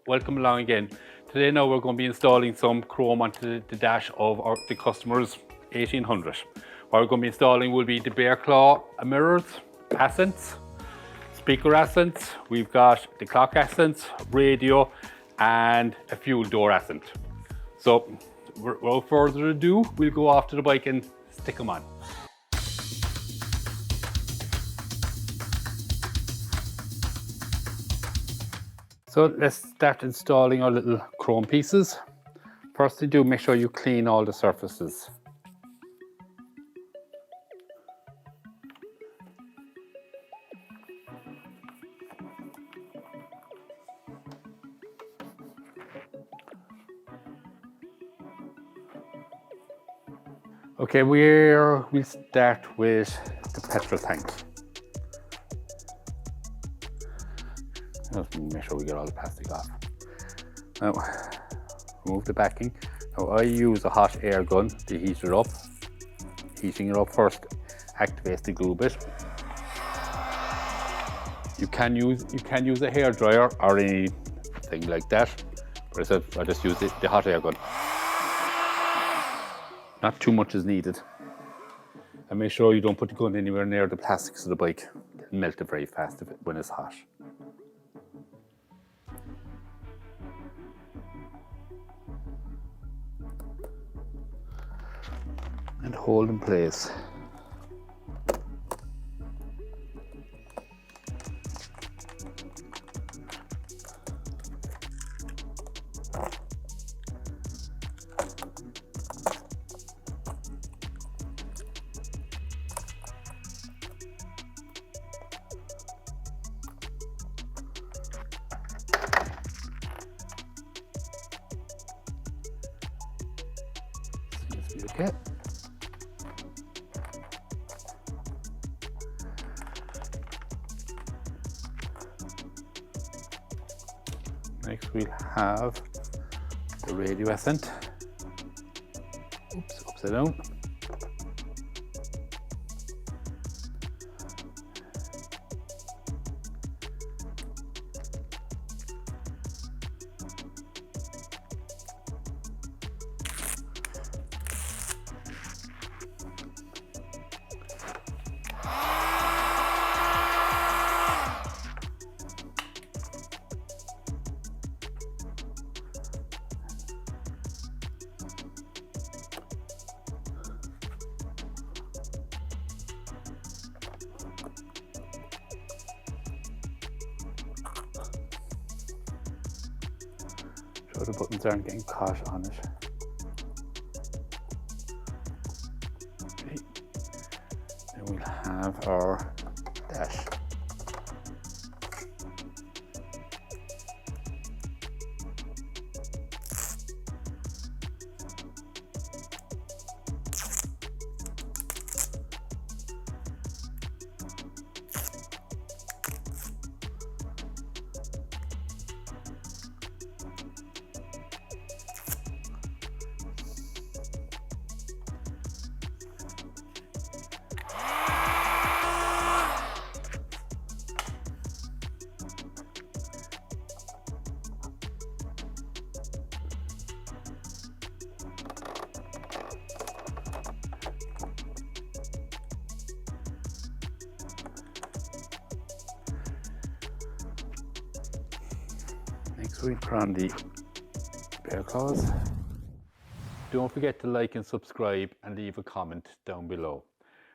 welcome along again. Today now we're going to be installing some chrome onto the dash of the customer's 1800. What we're going to be installing will be the bear claw mirrors, accents, speaker accents, we've got the clock accents, radio and a fuel door accent. So without further ado, we'll go off to the bike and stick them on. So let's start installing our little chrome pieces. First thing do, make sure you clean all the surfaces. Okay, we'll start with the petrol tank. Let's make sure we get all the plastic off. Now, remove the backing. Now I use a hot air gun to heat it up. Heating it up first activates the glue bit. You can use a hair dryer or anything like that, but I just use the hot air gun. Not too much is needed. And make sure you don't put the gun anywhere near the plastics of the bike. It'll melt it very fast when it's hot. And hold in place. Okay. Next we'll have the radio accent. Oops, upside down. So the buttons aren't getting caught on it. Okay. Then we'll have our dash. Next we'll put on the bear claws. Don't forget to like and subscribe and leave a comment down below.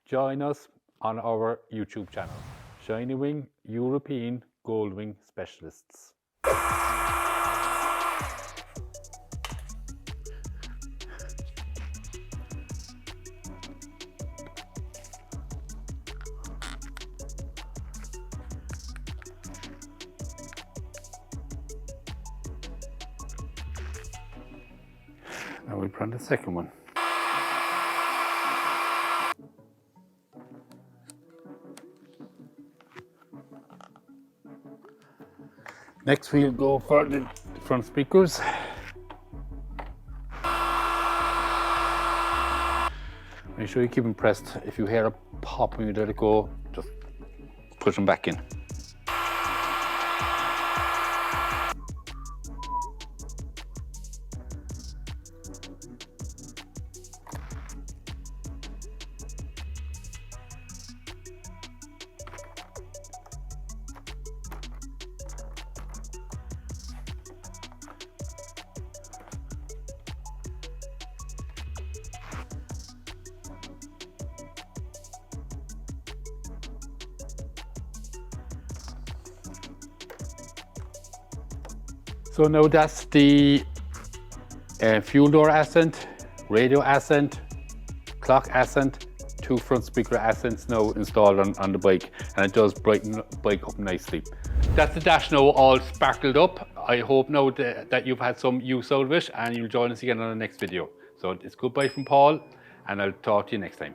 Join us on our YouTube channel, Shinywing European Goldwing Specialists. Now we'll put on the second one. Next we'll go for the front speakers. Make sure you keep them pressed. If you hear a pop when you let it go, just push them back in. So now that's the fuel door accent, radio accent, clock accent, 2 front speaker accents now installed on the bike, and it does brighten the bike up nicely. That's the dash now all sparkled up. I hope now that you've had some use out of it, and you'll join us again on the next video. So it's goodbye from Paul, and I'll talk to you next time.